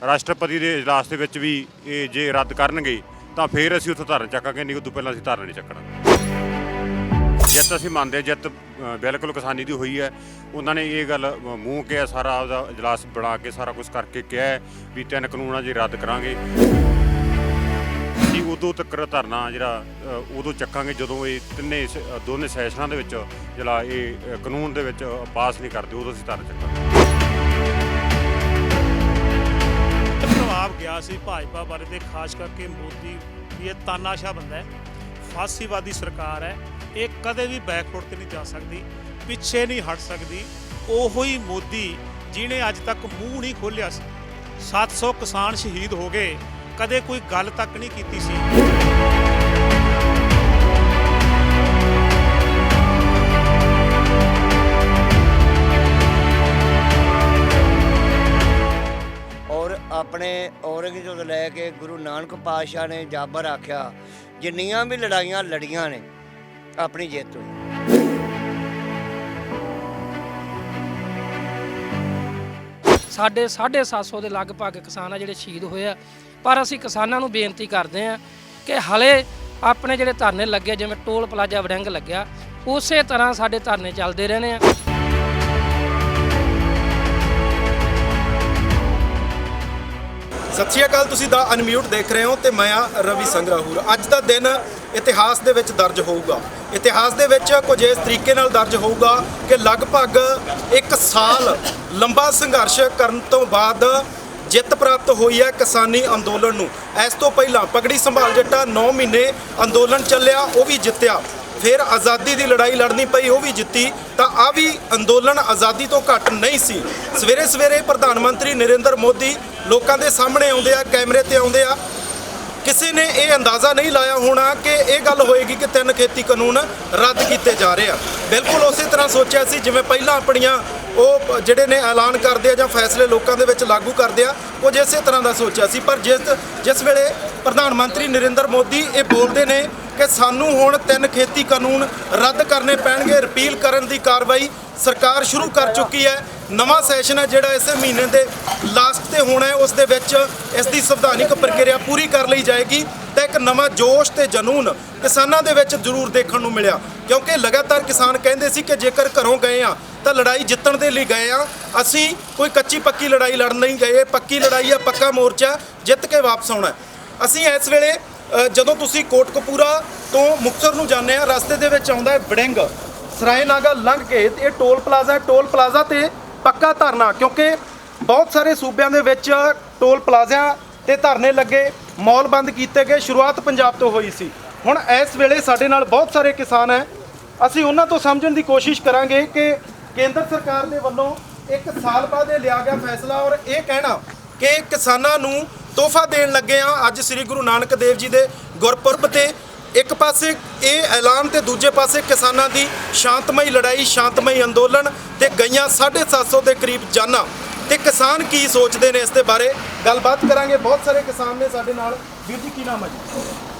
ਰਾਸ਼ਟਰਪਤੀ ਦੇ ਇਜਲਾਸ ਦੇ ਵਿੱਚ ਵੀ ਇਹ ਜੇ ਰੱਦ ਕਰਨਗੇ ਤਾਂ ਫਿਰ ਅਸੀਂ ਉੱਥੋਂ ਧਰਨਾ ਚੱਕਾਂਗੇ, ਨਹੀਂ ਉਦੋਂ ਪਹਿਲਾਂ ਅਸੀਂ ਧਰਨਾ ਨਹੀਂ ਚੱਕਣਾ। ਜਿੱਤ ਅਸੀਂ ਮੰਨਦੇ, ਜਿੱਤ ਬਿਲਕੁਲ ਕਿਸਾਨੀ ਦੀ ਹੋਈ ਹੈ। ਉਹਨਾਂ ਨੇ ਇਹ ਗੱਲ ਮੂੰਹ ਕਿਹਾ, ਸਾਰਾ ਆਪਦਾ ਇਜਲਾਸ ਬਣਾ ਕੇ ਸਾਰਾ ਕੁਝ ਕਰਕੇ ਕਿਹਾ ਵੀ 3 ਕਾਨੂੰਨ ਜੇ ਰੱਦ ਕਰਾਂਗੇ। ਅਸੀਂ ਉਦੋਂ ਤੱਕ ਧਰਨਾ ਜਿਹੜਾ ਉਦੋਂ ਚੱਕਾਂਗੇ ਜਦੋਂ ਇਹ ਦੋਨੇ ਸੈਸ਼ਨਾਂ ਦੇ ਵਿੱਚ ਜਿਹੜਾ ਇਹ ਕਾਨੂੰਨ ਦੇ ਵਿੱਚ ਪਾਸ ਨਹੀਂ ਕਰਦੇ, ਉਦੋਂ ਅਸੀਂ ਧਰਨਾ ਚੱਕਾਂਗੇ। ਪ੍ਰਭਾਵ ਗਿਆ ਸੀ ਭਾਜਪਾ ਬਾਰੇ ਤੇ ਖਾਸ ਕਰਕੇ ਮੋਦੀ ਵੀ ਇਹ ਤਾਨਾਸ਼ਾਹ ਬੰਦਾ ਹੈ, ਫਾਸੀਵਾਦੀ ਸਰਕਾਰ ਹੈ। ਇਹ ਕਦੇ ਵੀ ਬੈਕਵਰਡ ਤੇ ਨਹੀਂ ਜਾ ਸਕਦੀ, ਪਿੱਛੇ ਨਹੀਂ ਹਟ ਸਕਦੀ। ਉਹੋ ਹੀ ਮੋਦੀ ਜਿਹਨੇ ਅੱਜ ਤੱਕ ਮੂੰਹ ਨਹੀਂ ਖੋਲ੍ਹਿਆ ਸੀ। 700 ਕਿਸਾਨ ਸ਼ਹੀਦ ਹੋ ਗਏ, ਕਦੇ ਕੋਈ ਗੱਲ ਤੱਕ ਨਹੀਂ ਕੀਤੀ ਸੀ। ਔਰ ਆਪਣੇ ਔਰੰਗਜ਼ੇਬ ਤੋਂ ਲੈ ਕੇ ਗੁਰੂ ਨਾਨਕ ਪਾਤਸ਼ਾਹ ਨੇ ਜਾਬਰ ਆਖਿਆ, ਜਿੰਨੀਆਂ ਵੀ ਲੜਾਈਆਂ ਲੜੀਆਂ ਨੇ ਆਪਣੀ ਜਿੱਤ ਹੋਈ। ਸਾਡੇ 750 ਦੇ ਲਗਭਗ ਕਿਸਾਨ ਆ ਜਿਹੜੇ ਸ਼ਹੀਦ ਹੋਏ ਆ। ਪਰ ਅਸੀਂ ਕਿਸਾਨਾਂ ਨੂੰ ਬੇਨਤੀ ਕਰਦੇ ਆ ਕਿ ਹਲੇ ਆਪਣੇ ਜਿਹੜੇ ਧਰਨੇ ਲੱਗੇ, ਜਿਵੇਂ ਟੋਲ ਪਲਾਜ਼ਾ ਵੜਿੰਗ ਲੱਗਿਆ, ਉਸੇ ਤਰ੍ਹਾਂ ਸਾਡੇ ਧਰਨੇ ਚੱਲਦੇ ਰਹਿਣੇ ਆ। ਸਤਿ ਸ਼੍ਰੀ ਅਕਾਲ, ਤੁਸੀਂ ਦਾ ਅਨਮਿਊਟ ਦੇਖ ਰਹੇ ਹੋ ਤੇ ਮੈਂ ਆ ਰਵੀ ਸੰਗਰਾਹੂਰ। ਅੱਜ ਦਾ ਦਿਨ ਇਤਿਹਾਸ ਦੇ ਵਿੱਚ ਦਰਜ ਹੋਊਗਾ। ਇਤਿਹਾਸ ਦੇ ਵਿੱਚ ਕੁਝ ਇਸ ਤਰੀਕੇ ਨਾਲ ਦਰਜ ਹੋਊਗਾ ਕਿ ਲਗਭਗ 1 ਸਾਲ ਲੰਬਾ ਸੰਘਰਸ਼ ਕਰਨ ਤੋਂ ਬਾਅਦ ਜਿੱਤ ਪ੍ਰਾਪਤ ਹੋਈ ਹੈ ਕਿਸਾਨੀ ਅੰਦੋਲਨ ਨੂੰ। ਇਸ ਤੋਂ ਪਹਿਲਾਂ ਪਗੜੀ ਸੰਭਾਲ ਜੱਟਾ 9 ਮਹੀਨੇ ਅੰਦੋਲਨ ਚੱਲਿਆ, ਉਹ ਵੀ ਜਿੱਤਿਆ। ਫਿਰ ਆਜ਼ਾਦੀ ਦੀ ਲੜਾਈ ਲੜਨੀ ਪਈ, ਉਹ ਵੀ ਜਿੱਤੀ। ਤਾਂ ਆ ਵੀ ਅੰਦੋਲਨ ਆਜ਼ਾਦੀ ਤੋਂ ਘੱਟ ਨਹੀਂ ਸੀ। ਸਵੇਰੇ ਸਵੇਰੇ ਪ੍ਰਧਾਨ ਮੰਤਰੀ ਨਰਿੰਦਰ ਮੋਦੀ ਲੋਕਾਂ ਦੇ ਸਾਹਮਣੇ ਆਉਂਦੇ ਆ, ਕੈਮਰੇ ਤੇ ਆਉਂਦੇ ਆ। ਕਿਸੇ ਨੇ ਇਹ ਅੰਦਾਜ਼ਾ ਨਹੀਂ ਲਾਇਆ ਹੋਣਾ ਕਿ ਇਹ ਗੱਲ ਹੋਏਗੀ ਕਿ 3 ਖੇਤੀ ਕਾਨੂੰਨ ਰੱਦ ਕੀਤੇ ਜਾ ਰਹੇ ਆ। ਬਿਲਕੁਲ ਉਸੇ ਤਰ੍ਹਾਂ ਸੋਚਿਆ ਸੀ ਜਿਵੇਂ ਪਹਿਲਾਂ ਆਪਣੀਆਂ ਉਹ ਜਿਹੜੇ ਨੇ ਐਲਾਨ ਕਰਦੇ ਆ ਜਾਂ ਫੈਸਲੇ ਲੋਕਾਂ ਦੇ ਵਿੱਚ ਲਾਗੂ ਕਰਦੇ ਆ, ਕੁਝ ਇਸੇ ਤਰ੍ਹਾਂ ਦਾ ਸੋਚਿਆ ਸੀ। ਪਰ ਜਿਸ ਵੇਲੇ ਪ੍ਰਧਾਨ ਮੰਤਰੀ ਨਰਿੰਦਰ ਮੋਦੀ ਇਹ ਬੋਲਦੇ ਨੇ ਕਿ ਸਾਨੂੰ ਹੁਣ 3 ਖੇਤੀ ਕਾਨੂੰਨ ਰੱਦ ਕਰਨੇ ਪੈਣਗੇ, ਰਿਪੀਲ ਕਰਨ ਦੀ ਕਾਰਵਾਈ ਸਰਕਾਰ ਸ਼ੁਰੂ ਕਰ ਚੁੱਕੀ ਹੈ। ਨਵਾਂ ਸੈਸ਼ਨ ਹੈ ਜਿਹੜਾ ਇਸੇ ਮਹੀਨੇ ਦੇ ਲਾਸਟ ਤੇ ਹੋਣਾ ਹੈ, ਉਸ ਦੇ ਵਿੱਚ ਇਸ ਦੀ ਸੰਵਿਧਾਨਿਕ ਪ੍ਰਕਿਰਿਆ ਪੂਰੀ ਕਰ ਲਈ ਜਾਏਗੀ। ਤਾਂ ਇੱਕ ਨਵਾਂ ਜੋਸ਼ ਤੇ ਜਨੂਨ ਕਿਸਾਨਾਂ ਦੇ ਵਿੱਚ ਜ਼ਰੂਰ ਦੇਖਣ ਨੂੰ ਮਿਲਿਆ, ਕਿਉਂਕਿ ਲਗਾਤਾਰ ਕਿਸਾਨ ਕਹਿੰਦੇ ਸੀ ਕਿ ਜੇਕਰ ਘਰੋਂ ਗਏ ਆ ਤਾਂ ਲੜਾਈ ਜਿੱਤਣ ਦੇ ਲਈ ਗਏ ਆ, ਅਸੀਂ ਕੋਈ ਕੱਚੀ ਪੱਕੀ ਲੜਾਈ ਲੜਨ ਨਹੀਂ ਗਏ। ਪੱਕੀ ਲੜਾਈ ਆ, ਪੱਕਾ ਮੋਰਚਾ, ਜਿੱਤ ਕੇ ਵਾਪਸ ਆਉਣਾ। ਅਸੀਂ ਇਸ ਵੇਲੇ ਜਦੋਂ ਤੁਸੀਂ ਕੋਟਕਪੂਰਾ ਤੋਂ ਮੁਕਤਸਰ ਨੂੰ ਜਾਂਦੇ ਆ, ਰਸਤੇ ਦੇ ਵਿੱਚ ਆਉਂਦਾ ਹੈ ਵੜਿੰਗ। ਸਰਾਏ ਨਾਗਾ ਲੰਘ ਕੇ ਇਹ ਟੋਲ ਪਲਾਜ਼ਾ ਹੈ। ਟੋਲ ਪਲਾਜ਼ਾ ਤੇ ਪੱਕਾ ਧਰਨਾ, ਕਿਉਂਕਿ ਬਹੁਤ ਸਾਰੇ ਸੂਬਿਆਂ ਦੇ ਵਿੱਚ ਟੋਲ ਪਲਾਜ਼ਿਆਂ ਤੇ ਧਰਨੇ ਲੱਗੇ, ਮੌਲ ਬੰਦ ਕੀਤੇ ਗਏ। ਸ਼ੁਰੂਆਤ ਪੰਜਾਬ ਤੋਂ ਹੋਈ ਸੀ। ਹੁਣ ਇਸ ਵੇਲੇ ਸਾਡੇ ਨਾਲ ਬਹੁਤ ਸਾਰੇ ਕਿਸਾਨ ਹੈ, ਅਸੀਂ ਉਹਨਾਂ ਤੋਂ ਸਮਝਣ ਦੀ ਕੋਸ਼ਿਸ਼ ਕਰਾਂਗੇ ਕਿ ਕੇਂਦਰ ਸਰਕਾਰ ਦੇ ਵੱਲੋਂ 1 ਸਾਲ ਬਾਅਦ ਇਹ ਲਿਆ ਗਿਆ ਫੈਸਲਾ, ਔਰ ਇਹ ਕਹਿਣਾ ਕਿ ਕਿਸਾਨਾਂ ਨੂੰ ਤੋਹਫਾ ਦੇਣ ਲੱਗੇ ਆ ਅੱਜ ਸ੍ਰੀ ਗੁਰੂ ਨਾਨਕ ਦੇਵ ਜੀ ਦੇ ਗੁਰਪੁਰਬ ਤੇ। ਇੱਕ ਪਾਸੇ ਇਹ ਐਲਾਨ ਤੇ ਦੂਜੇ ਪਾਸੇ ਕਿਸਾਨਾਂ ਦੀ ਸ਼ਾਂਤਮਈ ਲੜਾਈ, ਸ਼ਾਂਤਮਈ ਅੰਦੋਲਨ ਤੇ ਗਈਆਂ 750 ਦੇ ਕਰੀਬ ਜਾਨਾਂ। ਤੇ ਕਿਸਾਨ ਕੀ ਸੋਚਦੇ ਨੇ ਇਸ ਦੇ ਬਾਰੇ ਗੱਲਬਾਤ ਕਰਾਂਗੇ। ਬਹੁਤ ਸਾਰੇ ਕਿਸਾਨ ਨੇ ਸਾਡੇ ਨਾਲ। ਵੀਰ ਜੀ, ਕੀ ਨਾਮ ਹੈ ਜੀ?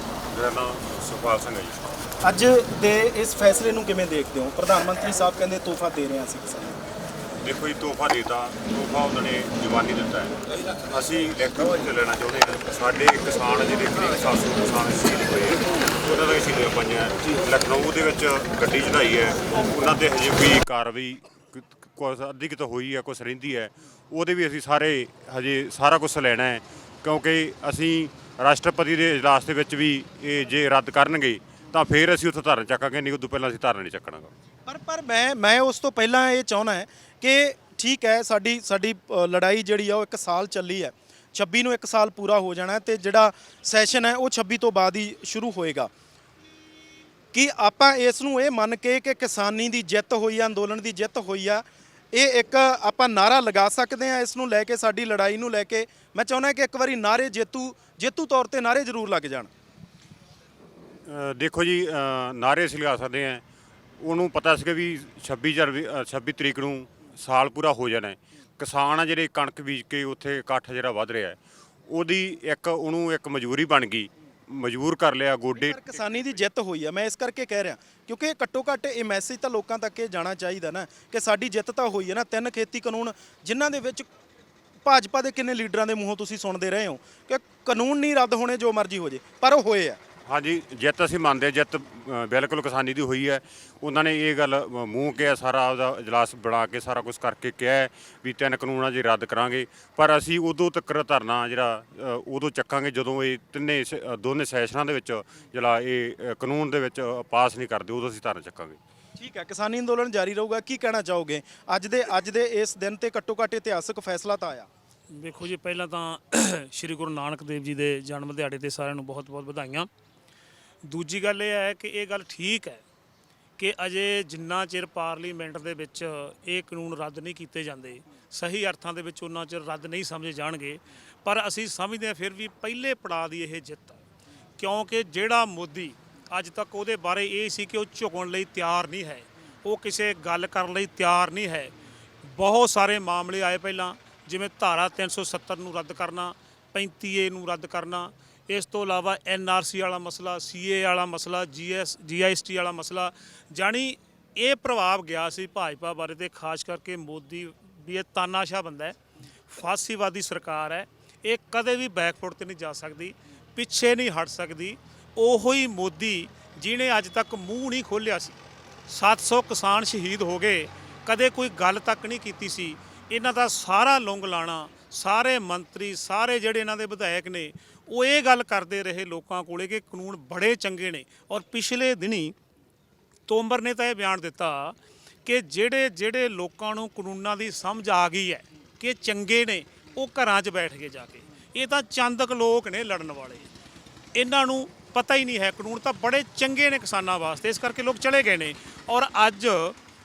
ਮੇਰਾ ਨਾਮ ਸੁਖਪਾਲ ਸਿੰਘ ਹੈ ਜੀ। ਅੱਜ ਦੇ ਇਸ ਫੈਸਲੇ ਨੂੰ ਕਿਵੇਂ ਦੇਖਦੇ ਹੋ? ਪ੍ਰਧਾਨ ਮੰਤਰੀ ਸਾਹਿਬ ਕਹਿੰਦੇ ਤੋਹਫਾ ਦੇ ਰਹੇ ਹਾਂ ਅਸੀਂ ਕਿਸਾਨਾਂ ਨੂੰ। ਦੇਖੋ ਜੀ, ਤੋਹਫਾ ਦੇਤਾ, ਤੋਹਫਾ ਉਹਨਾਂ ਨੇ ਜਵਾਨੀ ਦਿੱਤਾ ਹੈ। ਅਸੀਂ ਲਿਖਤ ਵਿੱਚ ਲੈਣਾ ਚਾਹੁੰਦੇ ਹਾਂ, ਸਾਡੇ ਕਿਸਾਨ ਜਿਹੜੇ ਕਰੀਬ 700 ਕਿਸਾਨ ਸ਼ਹੀਦ ਹੋਏ ਉਹਨਾਂ ਦਾ ਸ਼ਹੀਦੀਆਂ ਪਾਈਆਂ ਲਖਨਊ ਦੇ ਵਿੱਚ ਗੱਡੀ ਚੜਾਈ ਹੈ। ਉਹਨਾਂ ਤੇ ਹਜੇ ਕੋਈ ਕਾਰਵਾਈ ਕੁਛ ਅੱਧੀ ਕਿਤੇ ਹੋਈ ਹੈ, ਕੁਛ ਰਹਿੰਦੀ ਹੈ। ਉਹਦੇ ਵੀ ਅਸੀਂ ਸਾਰੇ ਹਜੇ ਸਾਰਾ ਕੁਛ ਲੈਣਾ ਹੈ, ਕਿਉਂਕਿ ਅਸੀਂ ਰਾਸ਼ਟਰਪਤੀ ਦੇ ਇਜਲਾਸ ਦੇ ਵਿੱਚ ਵੀ ਇਹ ਜੇ ਰੱਦ ਕਰਨਗੇ ਤਾਂ ਫਿਰ ਅਸੀਂ ਉੱਥੋਂ ਧਰਨਾ ਚੱਕਾਂਗੇ, ਨਹੀਂ ਉਦੋਂ ਪਹਿਲਾਂ ਅਸੀਂ ਧਰਨਾ ਨਹੀਂ ਚੱਕਣਾ। ਪਰ ਮੈਂ ਉਸ ਤੋਂ ਪਹਿਲਾਂ ਇਹ ਚਾਹੁੰਦਾ ਹੈ ਕਿ ਠੀਕ ਹੈ, ਸਾਡੀ ਲੜਾਈ ਜਿਹੜੀ ਆ ਉਹ 1 ਸਾਲ ਚੱਲੀ ਹੈ। 26 ਨੂੰ 1 ਸਾਲ ਪੂਰਾ ਹੋ ਜਾਣਾ ਤੇ ਜਿਹੜਾ ਸੈਸ਼ਨ ਹੈ ਉਹ 26 ਤੋਂ ਬਾਅਦ ਹੀ ਸ਼ੁਰੂ ਹੋਏਗਾ। ਕਿ ਆਪਾਂ ਇਸ ਨੂੰ ਇਹ ਮੰਨ ਕੇ ਕਿ ਕਿਸਾਨੀ ਦੀ ਜਿੱਤ ਹੋਈ ਆ, ਅੰਦੋਲਨ ਦੀ ਜਿੱਤ ਹੋਈ ਆ, ਇਹ ਇੱਕ ਆਪਾਂ ਨਾਰਾ ਲਗਾ ਸਕਦੇ ਹਾਂ ਇਸ ਨੂੰ ਲੈ ਕੇ, ਸਾਡੀ ਲੜਾਈ ਨੂੰ ਲੈ ਕੇ। ਮੈਂ ਚਾਹੁੰਦਾ ਕਿ ਇੱਕ ਵਾਰੀ ਨਾਰੇ ਜੇਤੂ ਤੌਰ ਤੇ ਨਾਰੇ ਜ਼ਰੂਰ ਲੱਗ ਜਾਣ। ਦੇਖੋ ਜੀ, ਨਾਰੇ ਅਸੀਂ ਲਗਾ ਸਕਦੇ ਹਾਂ। ਉਹਨੂੰ ਪਤਾ ਸੀਗਾ ਵੀ 26 ਤਰੀਕ ਨੂੰ ਸਾਲ ਪੂਰਾ ਹੋ ਜਾਣਾ ਹੈ। ਕਿਸਾਨ ਆ ਜਿਹੜੇ ਕਣਕ ਬੀਜ ਕੇ ਉੱਥੇ ਇਕੱਠ ਜਿਹੜਾ ਵੱਧ ਰਿਹਾ ਹੈ, ਉਹਨੂੰ ਇੱਕ ਮਜਬੂਰੀ ਬਣ ਗਈ ਮਜਬੂਰ ਕਰ ਲਿਆ ਗੋਡੇ। ਕਿਸਾਨੀ ਦੀ ਜਿੱਤ ਹੋਈ ਆ, ਮੈਂ ਇਸ ਕਰਕੇ ਕਹਿ ਰਿਹਾ ਕਿਉਂਕਿ ਘੱਟੋ ਘੱਟ ਇਹ ਮੈਸੇਜ ਤਾਂ ਲੋਕਾਂ ਤੱਕ ਇਹ ਜਾਣਾ ਚਾਹੀਦਾ ਨਾ ਕਿ ਸਾਡੀ ਜਿੱਤ ਤਾਂ ਹੋਈ ਹੈ ਨਾ। 3 ਖੇਤੀ ਕਾਨੂੰਨ ਜਿਨ੍ਹਾਂ ਦੇ ਵਿੱਚ ਭਾਜਪਾ ਦੇ ਕਿੰਨੇ ਲੀਡਰਾਂ ਦੇ ਮੂੰਹੋਂ ਤੁਸੀਂ ਸੁਣਦੇ ਰਹੇ ਹੋ ਕਿ ਕਾਨੂੰਨ ਨਹੀਂ ਰੱਦ ਹੋਣੇ, ਜੋ ਮਰਜ਼ੀ ਹੋ ਜੇ, ਪਰ ਉਹ ਹੋਏ ਆ। ਹਾਂਜੀ, ਜਿੱਤ ਅਸੀਂ ਮੰਨਦੇ, ਜਿੱਤ ਬਿਲਕੁਲ ਕਿਸਾਨੀ ਦੀ ਹੋਈ ਹੈ। ਉਹਨਾਂ ਨੇ ਇਹ ਗੱਲ ਮੂੰਹ ਕਿਹਾ, ਸਾਰਾ ਆਪਦਾ ਇਜਲਾਸ ਬਣਾ ਕੇ ਸਾਰਾ ਕੁਝ ਕਰਕੇ ਕਿਹਾ ਹੈ ਵੀ 3 ਕਾਨੂੰਨ ਆ ਜੀ ਰੱਦ ਕਰਾਂਗੇ, ਪਰ ਅਸੀਂ ਉਦੋਂ ਤੱਕ ਧਰਨਾ ਜਿਹੜਾ ਉਦੋਂ ਚੱਕਾਂਗੇ ਜਦੋਂ ਇਹ ਦੋਨੇ ਸੈਸ਼ਨਾਂ ਦੇ ਵਿੱਚ ਜਿਹੜਾ ਇਹ ਕਾਨੂੰਨ ਦੇ ਵਿੱਚ ਪਾਸ ਨਹੀਂ ਕਰਦੇ, ਉਦੋਂ ਅਸੀਂ ਧਰਨਾ ਚੱਕਾਂਗੇ। ਠੀਕ ਹੈ, ਕਿਸਾਨੀ ਅੰਦੋਲਨ ਜਾਰੀ ਰਹੂਗਾ। ਕੀ ਕਹਿਣਾ ਚਾਹੋਗੇ ਅੱਜ ਦੇ ਇਸ ਦਿਨ ਤੇ ਘੱਟੋ ਘੱਟ ਇਤਿਹਾਸਕ ਫੈਸਲਾ ਤਾਂ ਆਇਆ? ਵੇਖੋ ਜੀ, ਪਹਿਲਾਂ ਤਾਂ ਸ੍ਰੀ ਗੁਰੂ ਨਾਨਕ ਦੇਵ ਜੀ ਦੇ ਜਨਮ ਦਿਹਾੜੇ ਤੇ ਸਾਰਿਆਂ ਨੂੰ ਬਹੁਤ-ਬਹੁਤ ਵਧਾਈਆਂ। ਦੂਜੀ ਗੱਲ ਇਹ ਹੈ ਕਿ ਇਹ ਗੱਲ ਠੀਕ ਹੈ ਕਿ ਅਜੇ ਜਿੰਨਾ ਚਿਰ ਪਾਰਲੀਮੈਂਟ ਦੇ ਵਿੱਚ ਇਹ ਕਾਨੂੰਨ ਰੱਦ ਨਹੀਂ ਕੀਤੇ ਜਾਂਦੇ, ਸਹੀ ਅਰਥਾਂ ਦੇ ਵਿੱਚ ਉਹਨਾਂ ਚਿਰ ਰੱਦ ਨਹੀਂ ਸਮਝੇ ਜਾਣਗੇ, ਪਰ ਅਸੀਂ ਸਮਝਦੇ ਹਾਂ ਫਿਰ ਵੀ ਪਹਿਲੇ ਪੜਾਅ ਦੀ ਇਹ ਜਿੱਤ ਹੈ, ਕਿਉਂਕਿ ਜਿਹੜਾ ਮੋਦੀ ਅੱਜ ਤੱਕ ਉਹਦੇ ਬਾਰੇ ਇਹ ਸੀ ਕਿ ਉਹ ਝੁਕਣ ਲਈ ਤਿਆਰ ਨਹੀਂ ਹੈ, ਉਹ ਕਿਸੇ ਗੱਲ ਕਰਨ ਲਈ ਤਿਆਰ ਨਹੀਂ ਹੈ। ਬਹੁਤ ਸਾਰੇ ਮਾਮਲੇ ਆਏ ਪਹਿਲਾਂ, ਜਿਵੇਂ ਧਾਰਾ 370 ਨੂੰ ਰੱਦ ਕਰਨਾ, 35A ਨੂੰ ਰੱਦ ਕਰਨਾ, ਇਸ ਤੋਂ ਇਲਾਵਾ NRC ਵਾਲਾ ਮਸਲਾ, CA ਵਾਲਾ ਮਸਲਾ, GST ਵਾਲਾ ਮਸਲਾ। ਜਾਣੀ ਇਹ ਪ੍ਰਭਾਵ ਗਿਆ ਸੀ ਭਾਜਪਾ ਬਾਰੇ, ਤੇ ਖਾਸ ਕਰਕੇ ਮੋਦੀ ਵੀ ਇਹ ਤਾਨਾਸ਼ਾਹ ਬੰਦਾ ਹੈ, ਫਾਸੀਵਾਦੀ ਸਰਕਾਰ ਹੈ, ਇਹ ਕਦੇ ਵੀ ਬੈਕਫੁੱਟ ਤੇ ਨਹੀਂ ਜਾ ਸਕਦੀ, ਪਿੱਛੇ ਨਹੀਂ ਹਟ ਸਕਦੀ। ਉਹੋ ਹੀ ਮੋਦੀ ਜਿਹਨੇ ਅੱਜ ਤੱਕ ਮੂੰਹ ਨਹੀਂ ਖੋਲ੍ਹਿਆ ਸੀ। 700 ਕਿਸਾਨ ਸ਼ਹੀਦ ਹੋ ਗਏ, ਕਦੇ ਕੋਈ ਗੱਲ ਤੱਕ ਨਹੀਂ ਕੀਤੀ ਸੀ। ਇਹਨਾਂ ਦਾ ਸਾਰਾ ਲੁੰਗ ਲਾਣਾ, ਸਾਰੇ ਮੰਤਰੀ, ਸਾਰੇ ਜਿਹੜੇ ਇਹਨਾਂ ਦੇ ਵਿਧਾਇਕ ਨੇ, ਉਹ ਇਹ ਗੱਲ ਕਰਦੇ ਰਹੇ ਲੋਕਾਂ ਕੋਲੇ ਕਿ ਕਾਨੂੰਨ ਬੜੇ ਚੰਗੇ ਨੇ। ਔਰ ਪਿਛਲੇ ਦਿਨੀ ਤੋਮਰ ਨੇ ਤਾਂ ਇਹ ਬਿਆਨ ਦਿੱਤਾ ਕਿ ਜਿਹੜੇ ਲੋਕਾਂ ਨੂੰ ਕਾਨੂੰਨਾਂ ਦੀ ਸਮਝ ਆ ਗਈ ਹੈ ਕਿ ਚੰਗੇ ਨੇ, ਉਹ ਘਰਾਂ 'ਚ ਬੈਠ ਕੇ ਜਾ ਕੇ, ਇਹ ਤਾਂ ਚੰਦਕ ਲੋਕ ਨੇ ਲੜਨ ਵਾਲੇ, ਇਹਨਾਂ ਨੂੰ ਪਤਾ ਹੀ ਨਹੀਂ ਹੈ ਕਾਨੂੰਨ ਤਾਂ ਬੜੇ ਚੰਗੇ ਨੇ ਕਿਸਾਨਾਂ ਵਾਸਤੇ, ਇਸ ਕਰਕੇ ਲੋਕ ਚਲੇ ਗਏ ਨੇ। ਔਰ ਅੱਜ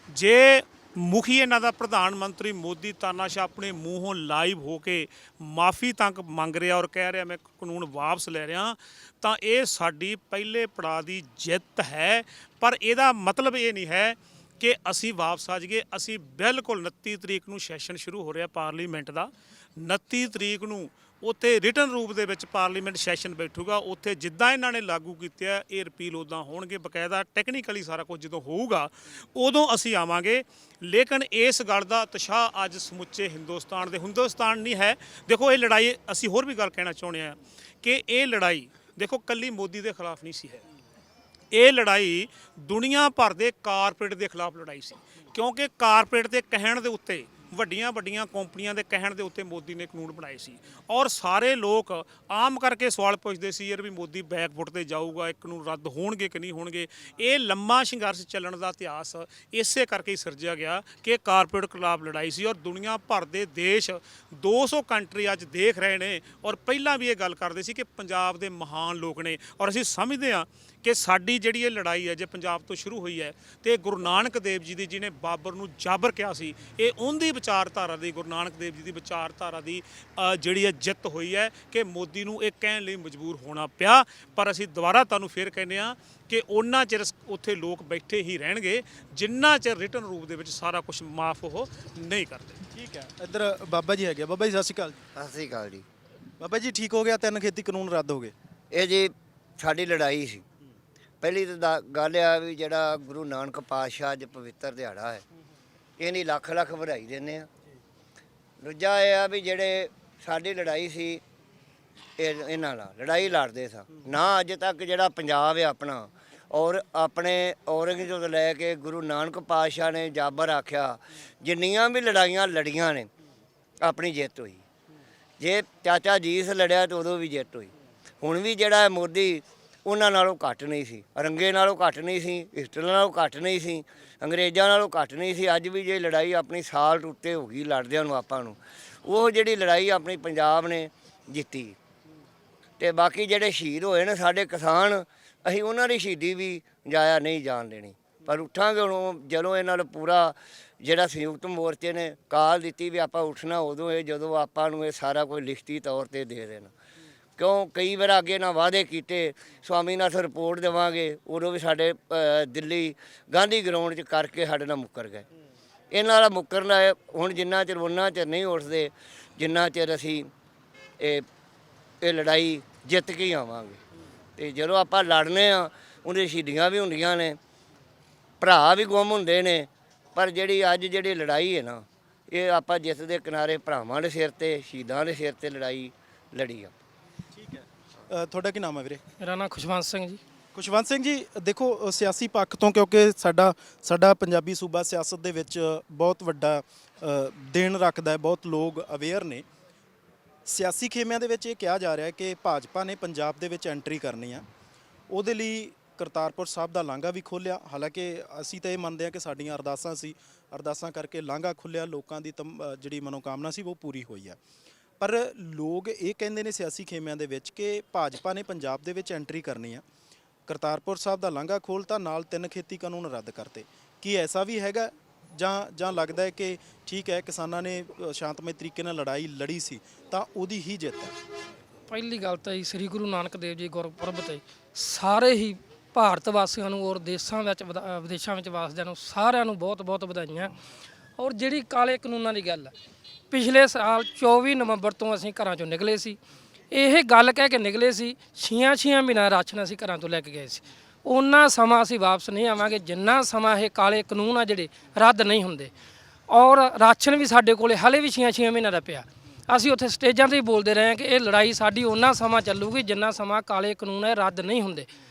ਜੇ ਮੁਖੀ ਇਹਨਾਂ ਦਾ ਪ੍ਰਧਾਨ ਮੰਤਰੀ ਮੋਦੀ ਤਾਨਾਸ਼ਾਹ ਆਪਣੇ ਮੂੰਹੋਂ ਲਾਈਵ ਹੋ ਕੇ ਮਾਫੀ ਤੱਕ ਮੰਗ ਰਿਹਾ ਔਰ ਕਹਿ ਰਿਹਾ ਮੈਂ ਕਾਨੂੰਨ ਵਾਪਸ ਲੈ ਰਿਹਾ, ਤਾਂ ਇਹ ਸਾਡੀ ਪਹਿਲੇ ਪੜਾਅ ਦੀ ਜਿੱਤ ਹੈ। ਪਰ ਇਹਦਾ ਮਤਲਬ ਇਹ ਨਹੀਂ ਹੈ ਕਿ ਅਸੀਂ ਵਾਪਸ ਆ ਜਾਈਏ। ਅਸੀਂ ਬਿਲਕੁਲ 29 ਤਰੀਕ ਨੂੰ ਸੈਸ਼ਨ ਸ਼ੁਰੂ ਹੋ ਰਿਹਾ ਪਾਰਲੀਮੈਂਟ ਦਾ, 29 ਤਰੀਕ ਨੂੰ ਉੱਥੇ ਰਿਟਨ ਰੂਪ ਦੇ ਵਿੱਚ ਪਾਰਲੀਮੈਂਟ ਸੈਸ਼ਨ ਬੈਠੂਗਾ। ਉੱਥੇ ਜਿੱਦਾਂ ਇਹਨਾਂ ਨੇ ਲਾਗੂ ਕੀਤੇ ਇਹ ਰਿਪੀਲ ਉੱਦਾਂ ਹੋਣਗੇ, ਬਕਾਇਦਾ ਟੈਕਨੀਕਲੀ ਸਾਰਾ ਕੁਝ ਜਦੋਂ ਹੋਊਗਾ ਉਦੋਂ ਅਸੀਂ ਆਵਾਂਗੇ। ਲੇਕਿਨ ਇਸ ਗੱਲ ਦਾ ਉਤਸ਼ਾਹ ਅੱਜ ਸਮੁੱਚੇ ਹਿੰਦੁਸਤਾਨ ਨਹੀਂ ਹੈ। ਦੇਖੋ ਇਹ ਲੜਾਈ, ਅਸੀਂ ਹੋਰ ਵੀ ਗੱਲ ਕਹਿਣਾ ਚਾਹੁੰਦੇ ਹਾਂ ਕਿ ਇਹ ਲੜਾਈ ਦੇਖੋ ਕੱਲੀ ਮੋਦੀ ਦੇ ਖਿਲਾਫ ਨਹੀਂ ਸੀ ਹੈ, ਇਹ ਲੜਾਈ ਦੁਨੀਆ ਭਰ ਦੇ ਕਾਰਪੋਰੇਟ ਦੇ ਖਿਲਾਫ ਲੜਾਈ ਸੀ, ਕਿਉਂਕਿ ਕਾਰਪੋਰੇਟ ਦੇ ਕਹਿਣ ਦੇ ਉੱਤੇ, ਵੱਡੀਆਂ ਕੰਪਨੀਆਂ ਦੇ ਕਹਿਣ ਦੇ ਉੱਤੇ ਮੋਦੀ ਨੇ ਕਾਨੂੰਨ ਬਣਾਏ ਸੀ। ਔਰ ਸਾਰੇ ਲੋਕ ਆਮ ਕਰਕੇ ਸਵਾਲ ਪੁੱਛਦੇ ਸੀ ਯਾਰ ਵੀ ਮੋਦੀ ਬੈਕਫੁੱਟ ਤੇ ਜਾਊਗਾ, ਇਹ ਕਾਨੂੰਨ ਰੱਦ ਹੋਣਗੇ ਕਿ ਨਹੀਂ ਹੋਣਗੇ। ਇਹ ਲੰਮਾ ਸੰਘਰਸ਼ ਚੱਲਣ ਦਾ ਇਤਿਹਾਸ ਇਸੇ ਕਰਕੇ ਹੀ ਸਿਰਜਿਆ ਗਿਆ ਕਿ ਕਾਰਪੋਰੇਟ ਖਿਲਾਫ ਲੜਾਈ ਸੀ। ਔਰ ਦੁਨੀਆ ਭਰ ਦੇ ਦੇਸ਼ 200 ਕੰਟਰੀ ਅੱਜ ਦੇਖ ਰਹੇ ਨੇ, ਔਰ ਪਹਿਲਾਂ ਵੀ ਇਹ ਗੱਲ ਕਰਦੇ ਸੀ ਕਿ ਪੰਜਾਬ ਦੇ ਮਹਾਨ ਲੋਕ ਨੇ। ਔਰ ਅਸੀਂ ਸਮਝਦੇ ਹਾਂ ਕਿ ਸਾਡੀ ਜਿਹੜੀ ਇਹ ਲੜਾਈ ਹੈ ਜੇ ਪੰਜਾਬ ਤੋਂ ਸ਼ੁਰੂ ਹੋਈ ਹੈ, ਤੇ ਗੁਰੂ ਨਾਨਕ ਦੇਵ ਜੀ ਦੀ, ਜਿਹਨੇ ਬਾਬਰ ਨੂੰ ਜਾਬਰ ਕਿਹਾ ਸੀ, ਇਹ ਉਹਦੀ ਵਿਚਾਰਧਾਰਾ ਦੀ, ਗੁਰੂ ਨਾਨਕ ਦੇਵ ਜੀ ਦੀ ਵਿਚਾਰਧਾਰਾ ਦੀ ਜਿਹੜੀ ਹੈ ਜਿੱਤ ਹੋਈ ਹੈ ਕਿ ਮੋਦੀ ਨੂੰ ਇਹ ਕਹਿਣ ਲਈ ਮਜਬੂਰ ਹੋਣਾ ਪਿਆ। ਪਰ ਅਸੀਂ ਦੁਬਾਰਾ ਤੁਹਾਨੂੰ ਫਿਰ ਕਹਿੰਦੇ ਹਾਂ ਕਿ ਉਹਨਾਂ ਚਿਰ ਉੱਥੇ ਲੋਕ ਬੈਠੇ ਹੀ ਰਹਿਣਗੇ ਜਿੰਨਾ ਚਿਰ ਰਿਟਨ ਰੂਪ ਦੇ ਵਿੱਚ ਸਾਰਾ ਕੁਝ ਮਾਫ ਉਹ ਨਹੀਂ ਕਰਦੇ। ਠੀਕ ਹੈ, ਇੱਧਰ ਬਾਬਾ ਜੀ ਹੈਗੇ। ਬਾਬਾ ਜੀ ਸਤਿ ਸ਼੍ਰੀ ਅਕਾਲ ਜੀ। ਸਤਿ ਸ੍ਰੀ ਅਕਾਲ ਜੀ। ਬਾਬਾ ਜੀ ਠੀਕ ਹੋ ਗਿਆ 3 ਖੇਤੀ ਕਾਨੂੰਨ ਰੱਦ ਹੋ ਗਏ? ਇਹ ਜੀ ਸਾਡੀ ਲੜਾਈ ਸੀ। ਪਹਿਲੀ ਤਾਂ ਗੱਲ ਆ ਵੀ ਜਿਹੜਾ ਗੁਰੂ ਨਾਨਕ ਪਾਤਸ਼ਾਹ ਅੱਜ ਪਵਿੱਤਰ ਦਿਹਾੜਾ ਹੈ, ਇਹਨੀ ਲੱਖ ਵਧਾਈ ਦਿੰਦੇ ਆ। ਦੂਜਾ ਇਹ ਆ ਵੀ ਜਿਹੜੇ ਸਾਡੀ ਲੜਾਈ ਸੀ ਇਹਨਾਂ ਨਾਲ ਲੜਾਈ ਲੜਦੇ ਸਾਂ ਨਾ, ਅੱਜ ਤੱਕ ਜਿਹੜਾ ਪੰਜਾਬ ਹੈ ਆਪਣਾ, ਔਰ ਆਪਣੇ ਔਰੰਗਜ਼ੇਬ ਤੋਂ ਲੈ ਕੇ ਗੁਰੂ ਨਾਨਕ ਪਾਤਸ਼ਾਹ ਨੇ ਜਾਬਰ ਆਖਿਆ, ਜਿੰਨੀਆਂ ਵੀ ਲੜਾਈਆਂ ਲੜੀਆਂ ਨੇ ਆਪਣੀ ਜਿੱਤ ਹੋਈ। ਜੇ ਚਾਚਾ ਜੀਸ ਲੜਿਆ ਤਾਂ ਉਦੋਂ ਵੀ ਜਿੱਤ ਹੋਈ। ਹੁਣ ਵੀ ਜਿਹੜਾ ਮੋਦੀ ਉਹਨਾਂ ਨਾਲੋਂ ਘੱਟ ਨਹੀਂ ਸੀ, ਰੰਗੇ ਨਾਲੋਂ ਘੱਟ ਨਹੀਂ ਸੀ, ਹਿਟਲਰ ਨਾਲੋਂ ਘੱਟ ਨਹੀਂ ਸੀ, ਅੰਗਰੇਜ਼ਾਂ ਨਾਲੋਂ ਘੱਟ ਨਹੀਂ ਸੀ। ਅੱਜ ਵੀ ਜੇ ਲੜਾਈ ਆਪਣੀ ਸਾਲ ਟੁੱਟੇ ਹੋ ਗਈ ਲੜਦਿਆਂ ਨੂੰ ਆਪਾਂ ਨੂੰ, ਉਹ ਜਿਹੜੀ ਲੜਾਈ ਆਪਣੀ ਪੰਜਾਬ ਨੇ ਜਿੱਤੀ। ਤੇ ਬਾਕੀ ਜਿਹੜੇ ਸ਼ਹੀਦ ਹੋਏ ਨੇ ਸਾਡੇ ਕਿਸਾਨ, ਅਸੀਂ ਉਹਨਾਂ ਦੀ ਸ਼ਹੀਦੀ ਵੀ ਜਾਇਆ ਨਹੀਂ ਜਾਣ ਦੇਣੀ। ਪਰ ਉੱਠਾਂਗੇ ਹੁਣ ਜਦੋਂ ਇਹਨਾਂ ਨੂੰ ਪੂਰਾ ਜਿਹੜਾ ਸੰਯੁਕਤ ਮੋਰਚੇ ਨੇ ਕਾਲ ਦਿੱਤੀ ਵੀ ਆਪਾਂ ਉੱਠਣਾ ਉਦੋਂ ਹੈ ਜਦੋਂ ਆਪਾਂ ਨੂੰ ਇਹ ਸਾਰਾ ਕੁਝ ਲਿਖਤੀ ਤੌਰ ਤੇ ਦੇ ਦੇਣ। ਕਿਉਂ ਕਈ ਵਾਰ ਅੱਗੇ ਨਾ ਵਾਅਦੇ ਕੀਤੇ, ਸਵਾਮੀਨਾਥਨ ਰਿਪੋਰਟ ਦੇਵਾਂਗੇ, ਉਦੋਂ ਵੀ ਸਾਡੇ ਦਿੱਲੀ ਗਾਂਧੀ ਗਰਾਊਂਡ 'ਚ ਕਰਕੇ ਸਾਡੇ ਨਾਲ ਮੁੱਕਰ ਗਏ। ਇਹਨਾਂ ਦਾ ਮੁੱਕਰਨਾ ਹੈ ਹੁਣ, ਜਿੰਨਾ ਚਿਰ ਉਹਨਾਂ ਚਿਰ ਨਹੀਂ ਉੱਠਦੇ ਜਿੰਨਾ ਚਿਰ ਅਸੀਂ ਇਹ ਲੜਾਈ ਜਿੱਤ ਕੇ ਹੀ ਆਵਾਂਗੇ। ਤੇ ਜਦੋਂ ਆਪਾਂ ਲੜਨੇ ਆ ਉਹਦੇ ਸ਼ਹੀਦੀਆਂ ਵੀ ਹੁੰਦੀਆਂ ਨੇ, ਭਰਾ ਵੀ ਗੁੰਮ ਹੁੰਦੇ ਨੇ, ਪਰ ਜਿਹੜੀ ਅੱਜ ਜਿਹੜੀ ਲੜਾਈ ਹੈ ਨਾ, ਇਹ ਆਪਾਂ ਜਿੱਤ ਦੇ ਕਿਨਾਰੇ ਭਰਾਵਾਂ ਦੇ ਸਿਰ ਤੇ ਸ਼ਹੀਦਾਂ ਦੇ ਸਿਰ ਤੇ ਲੜਾਈ ਲੜੀ ਆ। ਠੀਕ ਹੈ। ਤੁਹਾਡਾ ਕੀ ਨਾਮ ਹੈ ਵੀਰੇ? ਮੇਰਾ ਨਾਮ ਖੁਸ਼ਵੰਤ ਸਿੰਘ ਜੀ। ਖੁਸ਼ਵੰਤ ਸਿੰਘ ਜੀ, ਦੇਖੋ ਸਿਆਸੀ ਪੱਖ ਤੋਂ, ਕਿਉਂਕਿ ਸਾਡਾ ਪੰਜਾਬੀ ਸੂਬਾ ਸਿਆਸਤ ਦੇ ਵਿੱਚ ਬਹੁਤ ਵੱਡਾ ਦੇਣ ਰੱਖਦਾ ਹੈ, ਬਹੁਤ ਲੋਕ ਅਵੇਅਰ ਨੇ। ਸਿਆਸੀ ਖੇਮਿਆਂ ਦੇ ਵਿੱਚ ਇਹ ਕਿਹਾ ਜਾ ਰਿਹਾ ਹੈ ਕਿ ਭਾਜਪਾ ਨੇ ਪੰਜਾਬ ਦੇ ਵਿੱਚ ਐਂਟਰੀ ਕਰਨੀ ਆ, ਉਹਦੇ ਲਈ ਕਰਤਾਰਪੁਰ ਸਾਹਿਬ ਦਾ ਲਾਂਘਾ ਵੀ ਖੋਲ੍ਹਿਆ। ਹਾਲਾਂਕਿ ਅਸੀਂ ਤਾਂ ਇਹ ਮੰਨਦੇ ਹਾਂ ਕਿ ਸਾਡੀਆਂ ਅਰਦਾਸਾਂ ਕਰਕੇ ਲਾਂਘਾ ਖੁੱਲ੍ਹਿਆ, ਲੋਕਾਂ ਦੀ ਜਿਹੜੀ ਮਨੋਕਾਮਨਾ ਸੀ ਉਹ ਪੂਰੀ ਹੋਈ ਆ। ਪਰ ਲੋਕ ਇਹ ਕਹਿੰਦੇ ਨੇ ਸਿਆਸੀ ਖੇਮਿਆਂ ਦੇ ਵਿੱਚ ਕਿ ਭਾਜਪਾ ਨੇ ਪੰਜਾਬ ਦੇ ਵਿੱਚ ਐਂਟਰੀ ਕਰਨੀ ਆ, ਕਰਤਾਰਪੁਰ ਸਾਹਿਬ ਦਾ ਲਾਂਘਾ ਖੋਲ੍ਹਤਾ, ਨਾਲ 3 ਖੇਤੀ ਕਾਨੂੰਨ ਰੱਦ ਕਰਤੇ। ਕੀ ਐਸਾ ਵੀ ਹੈਗਾ ਜਾਂ ਲੱਗਦਾ ਹੈ ਕਿ ਠੀਕ ਹੈ ਕਿਸਾਨਾਂ ਨੇ ਸ਼ਾਂਤਮਈ ਤਰੀਕੇ ਨਾਲ ਲੜਾਈ ਲੜੀ ਸੀ ਤਾਂ ਉਹਦੀ ਹੀ ਜਿੱਤ ਹੈ? ਪਹਿਲੀ ਗੱਲ ਤਾਂ ਜੀ ਸ੍ਰੀ ਗੁਰੂ ਨਾਨਕ ਦੇਵ ਜੀ ਗੁਰਪੁਰਬ ਤੇ ਸਾਰੇ ਹੀ ਭਾਰਤ ਵਾਸੀਆਂ ਨੂੰ ਔਰ ਦੇਸ਼ਾਂ ਵਿੱਚ ਵਿਦੇਸ਼ਾਂ ਵਿੱਚ ਵਸਦਿਆਂ ਨੂੰ ਸਾਰਿਆਂ ਨੂੰ ਬਹੁਤ ਬਹੁਤ ਵਧਾਈਆਂ। ਔਰ ਜਿਹੜੀ ਕਾਲੇ ਕਾਨੂੰਨਾਂ ਦੀ ਗੱਲ ਹੈ, ਪਿਛਲੇ ਸਾਲ 24 ਨਵੰਬਰ ਤੋਂ ਅਸੀਂ ਘਰਾਂ ਚੋਂ ਨਿਕਲੇ ਸੀ, ਇਹ ਗੱਲ ਕਹਿ ਕੇ ਨਿਕਲੇ ਸੀ 6 ਮਹੀਨਾ ਰਾਸ਼ਨ ਅਸੀਂ ਘਰਾਂ ਤੋਂ ਲੈ ਕੇ ਗਏ ਸੀ। ਉਹਨਾਂ ਸਮਾਂ ਅਸੀਂ ਵਾਪਸ ਨਹੀਂ ਆਵਾਂਗੇ ਜਿੰਨਾ ਸਮਾਂ ਇਹ ਕਾਲੇ ਕਾਨੂੰਨ ਆ ਜਿਹੜੇ ਰੱਦ ਨਹੀਂ ਹੁੰਦੇ। ਔਰ ਰਾਸ਼ਨ ਵੀ ਸਾਡੇ ਕੋਲੇ ਹਾਲੇ ਵੀ 6 ਮਹੀਨਾ ਦਾ ਪਿਆ। ਅਸੀਂ ਉੱਥੇ ਸਟੇਜਾਂ 'ਤੇ ਹੀ ਬੋਲਦੇ ਰਹੇ ਹਾਂ ਕਿ ਇਹ ਲੜਾਈ ਸਾਡੀ ਉਹਨਾਂ ਸਮਾਂ ਚੱਲੂਗੀ ਜਿੰਨਾ ਸਮਾਂ ਕਾਲੇ ਕਾਨੂੰਨ ਹੈ ਰੱਦ ਨਹੀਂ ਹੁੰਦੇ।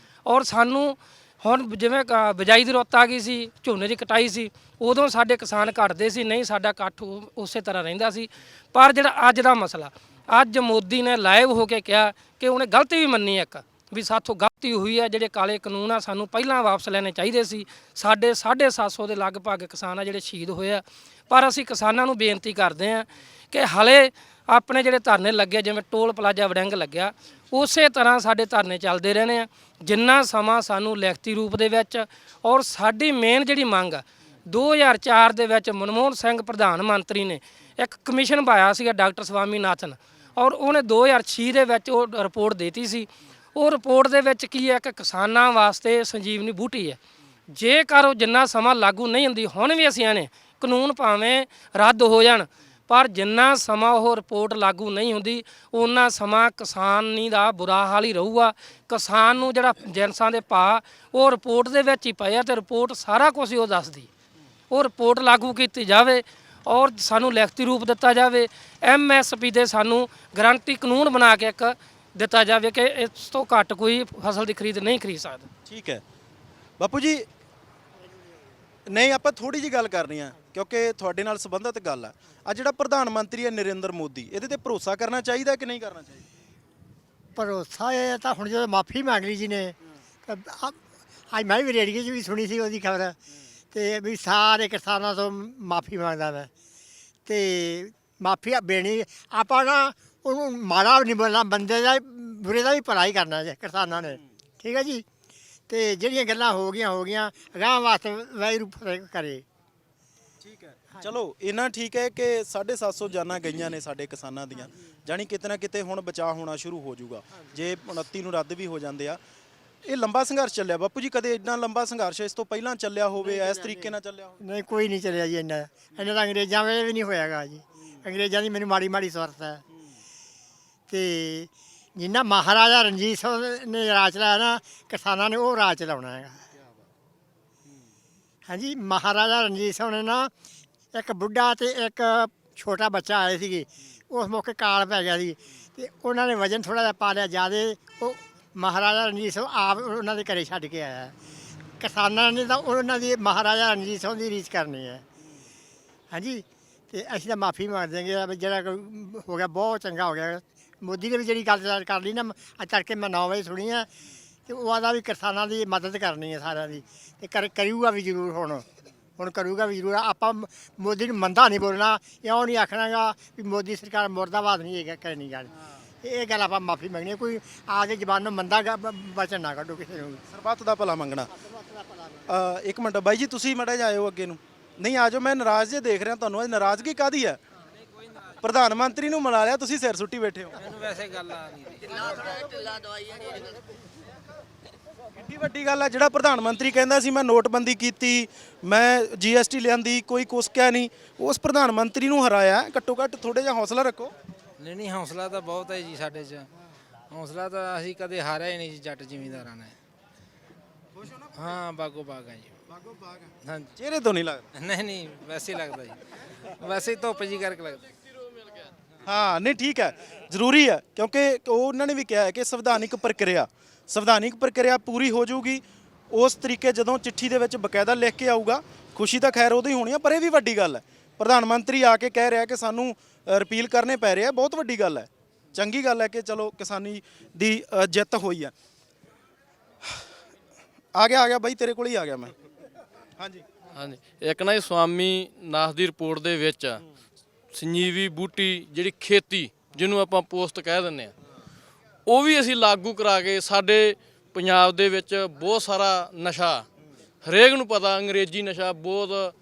ਔਰ ਸਾਨੂੰ ਹੁਣ ਜਿਵੇਂ ਬਿਜਾਈ ਦੀ ਰੁੱਤ ਆ ਗਈ ਸੀ, ਝੋਨੇ ਦੀ ਕਟਾਈ ਸੀ, ਉਦੋਂ ਸਾਡੇ ਕਿਸਾਨ ਘਟਦੇ ਸੀ, ਨਹੀਂ ਸਾਡਾ ਇਕੱਠ ਉਸੇ ਤਰ੍ਹਾਂ ਰਹਿੰਦਾ ਸੀ। ਪਰ ਜਿਹੜਾ ਅੱਜ ਦਾ ਮਸਲਾ, ਅੱਜ ਮੋਦੀ ਨੇ ਲਾਈਵ ਹੋ ਕੇ ਕਿਹਾ ਕਿ ਉਹਨੇ ਗਲਤੀ ਵੀ ਮੰਨੀ ਇੱਕ ਵੀ ਸਾਥੋਂ ਗਲਤੀ ਹੋਈ ਹੈ, ਜਿਹੜੇ ਕਾਲੇ ਕਾਨੂੰਨ ਆ ਸਾਨੂੰ ਪਹਿਲਾਂ ਵਾਪਸ ਲੈਣੇ ਚਾਹੀਦੇ ਸੀ। ਸਾਡੇ 750 ਦੇ ਲਗਭਗ ਕਿਸਾਨ ਆ ਜਿਹੜੇ ਸ਼ਹੀਦ ਹੋਏ ਆ। ਪਰ ਅਸੀਂ ਕਿਸਾਨਾਂ ਨੂੰ ਬੇਨਤੀ ਕਰਦੇ ਹਾਂ ਕਿ ਹਲੇ ਆਪਣੇ ਜਿਹੜੇ ਧਰਨੇ ਲੱਗੇ, ਜਿਵੇਂ ਟੋਲ ਪਲਾਜ਼ਾ ਵੜਿੰਗ ਲੱਗਿਆ, ਉਸੇ ਤਰ੍ਹਾਂ ਸਾਡੇ ਧਰਨੇ ਚੱਲਦੇ ਰਹਿਣੇ ਆ ਜਿੰਨਾ ਸਮਾਂ ਸਾਨੂੰ ਲਿਖਤੀ ਰੂਪ ਦੇ ਵਿੱਚ। ਔਰ ਸਾਡੀ ਮੇਨ ਜਿਹੜੀ ਮੰਗ ਆ, 2004 ਦੇ ਵਿੱਚ ਮਨਮੋਹਨ ਸਿੰਘ ਪ੍ਰਧਾਨ ਮੰਤਰੀ ਨੇ ਇੱਕ ਕਮਿਸ਼ਨ ਪਾਇਆ ਸੀਗਾ ਡਾਕਟਰ ਸਵਾਮੀਨਾਥਨ, ਔਰ ਉਹਨੇ 2006 ਦੇ ਵਿੱਚ ਉਹ ਰਿਪੋਰਟ ਦੇਤੀ ਸੀ। ਉਹ ਰਿਪੋਰਟ ਦੇ ਵਿੱਚ ਕੀ ਹੈ ਕਿ ਕਿਸਾਨਾਂ ਵਾਸਤੇ ਸੰਜੀਵਨੀ ਬੂਟੀ ਹੈ। ਜੇਕਰ ਉਹ ਜਿੰਨਾ ਸਮਾਂ ਲਾਗੂ ਨਹੀਂ ਹੁੰਦੀ, ਹੁਣ ਵੀ ਅਸੀਂ ਆਨੇ ਕਾਨੂੰਨ ਭਾਵੇਂ ਰੱਦ ਹੋ ਜਾਣ, ਪਰ ਜਿੰਨਾ ਸਮਾਂ ਉਹ ਰਿਪੋਰਟ ਲਾਗੂ ਨਹੀਂ ਹੁੰਦੀ ਉਹਨਾਂ ਸਮਾਂ ਕਿਸਾਨੀ ਦਾ ਬੁਰਾ ਹਾਲ ਹੀ ਰਹੂਗਾ। ਕਿਸਾਨ ਨੂੰ ਜਿਹੜਾ ਜਿਨਸਾਂ ਦੇ ਭਾਅ ਉਹ ਰਿਪੋਰਟ ਦੇ ਵਿੱਚ ਹੀ ਪਏ ਆ, ਤੇ ਰਿਪੋਰਟ ਸਾਰਾ ਕੁਝ ਹੀ ਉਹ ਦੱਸਦੀ। ਉਹ ਰਿਪੋਰਟ ਲਾਗੂ ਕੀਤੀ ਜਾਵੇ ਔਰ ਸਾਨੂੰ ਲਿਖਤੀ ਰੂਪ ਦਿੱਤਾ ਜਾਵੇ। MSP ਦੇ ਸਾਨੂੰ ਗਰੰਟੀ ਕਾਨੂੰਨ ਬਣਾ ਕੇ ਇੱਕ ਦਿੱਤਾ ਜਾਵੇ ਕਿ ਇਸ ਤੋਂ ਘੱਟ ਕੋਈ ਫਸਲ ਦੀ ਖਰੀਦ ਨਹੀਂ ਖਰੀਦ ਸਕਦਾ। ਠੀਕ ਹੈ ਬਾਪੂ ਜੀ, ਨਹੀਂ ਆਪਾਂ ਥੋੜੀ ਜਿਹੀ ਗੱਲ ਕਰਨੀ ਆ ਕਿਉਂਕਿ ਤੁਹਾਡੇ ਨਾਲ ਸੰਬੰਧਿਤ ਗੱਲ ਆ। ਆ ਜਿਹੜਾ ਪ੍ਰਧਾਨ ਮੰਤਰੀ ਹੈ ਨਰਿੰਦਰ ਮੋਦੀ, ਇਹਦੇ ਤੇ ਭਰੋਸਾ ਕਰਨਾ ਚਾਹੀਦਾ ਕਿ ਨਹੀਂ ਕਰਨਾ ਚਾਹੀਦਾ? ਭਰੋਸਾ ਇਹ ਤਾਂ ਹੁਣ ਜਦੋਂ ਮਾਫੀ ਮੰਗ ਲਈ ਜੀ ਨੇ, ਅੱਜ ਮੈਂ ਵੀ ਰੇਡੀਓ 'ਚ ਵੀ ਸੁਣੀ ਸੀ ਉਹਦੀ ਖਬਰ, ਤੇ ਵੀ ਸਾਰੇ ਕਿਸਾਨਾਂ ਤੋਂ ਮਾਫੀ ਮੰਗਦਾ ਮੈਂ, ਤੇ ਮਾਫੀ ਦੇਣੀ ਆਪਾਂ ਨਾ ਉਹਨੂੰ ਮਾੜਾ ਨਹੀਂ ਬੋਲਣਾ, ਬੰਦੇ ਦਾ ਬੁਰੇ ਦਾ ਵੀ ਭਲਾ ਹੀ ਕਰਨਾ ਜੇ ਕਿਸਾਨਾਂ ਨੇ। ਠੀਕ ਹੈ ਜੀ, ਤੇ ਜਿਹੜੀਆਂ ਗੱਲਾਂ ਹੋ ਗਈਆਂ ਅਗਾਂਹ ਵਾਸਤੇ ਵਾਹਿਗੁਰੂ ਫਤਿਹ ਕਰੇ। ਠੀਕ ਹੈ, ਚਲੋ ਇਹਨਾਂ ਠੀਕ ਹੈ ਕਿ 750 ਜਾਨਾਂ ਗਈਆਂ ਨੇ ਸਾਡੇ ਕਿਸਾਨਾਂ ਦੀਆਂ, ਜਾਣੀ ਕਿਤੇ ਨਾ ਕਿਤੇ ਹੁਣ ਬਚਾਅ ਹੋਣਾ ਸ਼ੁਰੂ ਹੋ ਜਾਊਗਾ ਜੇ 29 ਨੂੰ ਰੱਦ ਵੀ ਹੋ ਜਾਂਦੇ ਆ। ਇਹ ਲੰਬਾ ਸੰਘਰਸ਼ ਚੱਲਿਆ ਬਾਪੂ ਜੀ, ਕਦੇ ਇੰਨਾ ਲੰਬਾ ਸੰਘਰਸ਼ ਇਸ ਤੋਂ ਪਹਿਲਾਂ ਚੱਲਿਆ ਹੋਵੇ, ਇਸ ਤਰੀਕੇ ਨਾਲ ਚੱਲਿਆ ਹੋਵੇ? ਨਹੀਂ, ਕੋਈ ਨਹੀਂ ਚੱਲਿਆ ਜੀ ਇੰਨਾ ਤਾਂ ਅੰਗਰੇਜ਼ਾਂ ਵੇਲੇ ਵੀ ਨਹੀਂ ਹੋਇਆਗਾ ਜੀ। ਅੰਗਰੇਜ਼ਾਂ ਦੀ ਮੈਨੂੰ ਮਾੜੀ ਸੁਰਤ ਹੈ। ਤੇ ਜਿੰਨਾ ਮਹਾਰਾਜਾ ਰਣਜੀਤ ਸਿੰਘ ਨੇ ਰਾਜ ਚਲਾਇਆ ਨਾ, ਕਿਸਾਨਾਂ ਨੇ ਉਹ ਰਾਜ ਚਲਾਉਣਾ ਹੈਗਾ। ਹਾਂਜੀ, ਮਹਾਰਾਜਾ ਰਣਜੀਤ ਸਿੰਘ ਨੇ ਨਾ ਇੱਕ ਬੁੱਢਾ ਤੇ ਇੱਕ ਛੋਟਾ ਬੱਚਾ ਆਏ ਸੀਗੇ, ਉਸ ਮੌਕੇ ਕਾਲ ਪੈ ਗਿਆ ਸੀ, ਤੇ ਉਹਨਾਂ ਨੇ ਵਜਨ ਥੋੜ੍ਹਾ ਜਿਹਾ ਪਾ ਲਿਆ ਜ਼ਿਆਦਾ। ਉਹ ਮਹਾਰਾਜਾ ਰਣਜੀਤ ਸਿੰਘ ਆਪ ਉਹਨਾਂ ਦੇ ਘਰੇ ਛੱਡ ਕੇ ਆਇਆ। ਕਿਸਾਨਾਂ ਨੇ ਤਾਂ ਉਹਨਾਂ ਦੀ ਮਹਾਰਾਜਾ ਰਣਜੀਤ ਸਿੰਘ ਦੀ ਰੀਸ ਕਰਨੀ ਹੈ। ਹਾਂਜੀ, ਤੇ ਅਸੀਂ ਤਾਂ ਮਾਫੀ ਮੰਗ ਦੇਂਗੇ ਵੀ ਜਿਹੜਾ ਹੋ ਗਿਆ ਬਹੁਤ ਚੰਗਾ ਹੋ ਗਿਆ। ਮੋਦੀ ਨੇ ਵੀ ਜਿਹੜੀ ਗੱਲ ਕਰ ਲਈ ਨਾ, ਅੱਜ ਤੜਕੇ ਮੈਂ 9 ਵਜੇ ਸੁਣੀ ਆ, ਤੇ ਉਹ ਆਦਾ ਵੀ ਕਿਸਾਨਾਂ ਦੀ ਮਦਦ ਕਰਨੀ ਹੈ ਸਾਰਿਆਂ ਦੀ, ਤੇ ਕਰੂਗਾ ਵੀ ਜ਼ਰੂਰ। ਹੁਣ ਕਰੂਗਾ ਵੀ ਜ਼ਰੂਰ। ਆਪਾਂ ਮੋਦੀ ਨੂੰ ਮੰਦਾ ਨਹੀਂ ਬੋਲਣਾ, ਇਉਂ ਨਹੀਂ ਆਖਣਾਗਾ ਵੀ ਮੋਦੀ ਸਰਕਾਰ ਮੁਰਦਾਬਾਦ ਨਹੀਂ ਹੈਗਾ, ਕਹਿਣੀ ਗੱਲ। ਇਹ ਗੱਲ ਆਪਾਂ ਮਾਫੀ ਮੰਗਣੀ, ਕੋਈ ਆਪਦੇ ਜ਼ਬਾਨ ਨੂੰ ਮੰਦਾ ਵਚਨ ਨਾ ਕੱਢੋ ਕਿਸੇ ਨੂੰ। ਸਰਬੱਤ ਦਾ ਭਲਾ ਮੰਗਣਾ। ਇੱਕ ਮਿੰਟ ਬਾਈ ਜੀ, ਤੁਸੀਂ ਮਾੜਾ ਜਿਹਾ ਆਇਓ ਅੱਗੇ ਨੂੰ। ਨਹੀਂ ਆ ਜਾਓ, ਮੈਂ ਨਾਰਾਜ਼ ਜੇ ਦੇਖ ਰਿਹਾ ਤੁਹਾਨੂੰ। ਅੱਜ ਨਾਰਾਜ਼ਗੀ ਕਾਹਦੀ ਹੈ? ਪ੍ਰਧਾਨ ਮੰਤਰੀ ਨੂੰ ਮਿਲਾ ਲਿਆ, ਤੁਸੀਂ ਸਿਰ ਸੁੱਟੀ ਬੈਠੇ ਹੋ। ਮੈਨੂੰ ਵੈਸੇ ਗੱਲ ਆ ਰਹੀ ਕਿੰਨੀ ਵੱਡੀ ਗੱਲ ਹੈ, ਜਿਹੜਾ ਪ੍ਰਧਾਨ ਮੰਤਰੀ ਕਹਿੰਦਾ ਸੀ ਮੈਂ ਨੋਟਬੰਦੀ ਕੀਤੀ, ਮੈਂ GST ਲਿਆਂਦੀ, ਕੋਈ ਕੁਛ ਕਿਹਾ ਨਹੀਂ, ਉਸ ਪ੍ਰਧਾਨ ਮੰਤਰੀ ਨੂੰ ਹਰਾਇਆ। ਘੱਟੋ ਘੱਟ ਥੋੜਾ ਜਿਹਾ ਹੌਸਲਾ ਰੱਖੋ। ਨਹੀਂ, ਹੌਸਲਾ ਤਾਂ ਬਹੁਤ ਹੈ ਜੀ ਸਾਡੇ 'ਚ। ਹੌਸਲਾ ਤਾਂ ਅਸੀਂ ਕਦੇ ਹਾਰਿਆ ਹੀ ਨਹੀਂ ਜੀ ਜੱਟ ਜ਼ਿਮੀਂਦਾਰਾਂ ਨੇ। ਹਾਂ, ਬਾਗੋ ਬਾਗ ਹੈ ਜੀ। ਹਾਂਜੀ ਚਿਹਰੇ ਤੋਂ ਨਹੀਂ ਲੱਗਦਾ। ਨਹੀਂ ਨਹੀਂ ਵੈਸੇ ਹੀ ਲੱਗਦਾ ਜੀ, ਵੈਸੇ ਹੀ ਧੁੱਪ ਜੀ ਕਰਕੇ ਲੱਗਦਾ। ਹਾਂ ਨਹੀਂ ਠੀਕ ਹੈ, ਜ਼ਰੂਰੀ ਹੈ ਕਿਉਂਕਿ ਉਹਨਾਂ ਨੇ ਵੀ ਕਿਹਾ ਹੈ ਕਿ ਸੰਵਿਧਾਨਿਕ ਪ੍ਰਕਿਰਿਆ ਪੂਰੀ ਹੋ ਜਾਊਗੀ ਉਸ ਤਰੀਕੇ ਜਦੋਂ ਚਿੱਠੀ ਦੇ ਵਿੱਚ ਬਕਾਇਦਾ ਲਿਖ ਕੇ ਆਊਗਾ। ਖੁਸ਼ੀ ਤਾਂ ਖੈਰ ਉਦੋਂ ਹੀ ਹੋਣੀ ਆ, ਪਰ ਇਹ ਵੀ ਵੱਡੀ ਗੱਲ ਹੈ ਪ੍ਰਧਾਨ ਮੰਤਰੀ ਆ ਕੇ ਕਹਿ ਰਿਹਾ ਕਿ ਸਾਨੂੰ ਰਿਪੀਲ ਕਰਨੇ ਪੈ ਰਹੇ ਆ, ਬਹੁਤ ਵੱਡੀ ਗੱਲ ਹੈ, ਚੰਗੀ ਗੱਲ ਹੈ ਕਿ ਚਲੋ ਕਿਸਾਨੀ ਦੀ ਜਿੱਤ ਹੋਈ ਹੈ। ਆ ਗਿਆ ਬਾਈ, ਤੇਰੇ ਕੋਲ ਹੀ ਆ ਗਿਆ ਮੈਂ। ਹਾਂਜੀ ਹਾਂਜੀ, ਇੱਕ ਨਾ ਸਵਾਮੀ ਨਾਥ ਦੀ ਰਿਪੋਰਟ ਦੇ ਵਿੱਚ ਸੰਜੀਵੀ ਬੂਟੀ ਜਿਹੜੀ ਖੇਤੀ ਜਿਹਨੂੰ ਆਪਾਂ ਪੋਸਟ ਕਹਿ ਦਿੰਦੇ ਆ, ਉਹ ਵੀ ਅਸੀਂ ਲਾਗੂ ਕਰਾ ਕੇ ਸਾਡੇ ਪੰਜਾਬ ਦੇ ਵਿੱਚ ਬਹੁਤ ਸਾਰਾ ਨਸ਼ਾ ਹਰੇਕ ਨੂੰ ਪਤਾ, ਅੰਗਰੇਜ਼ੀ ਨਸ਼ਾ ਬਹੁਤ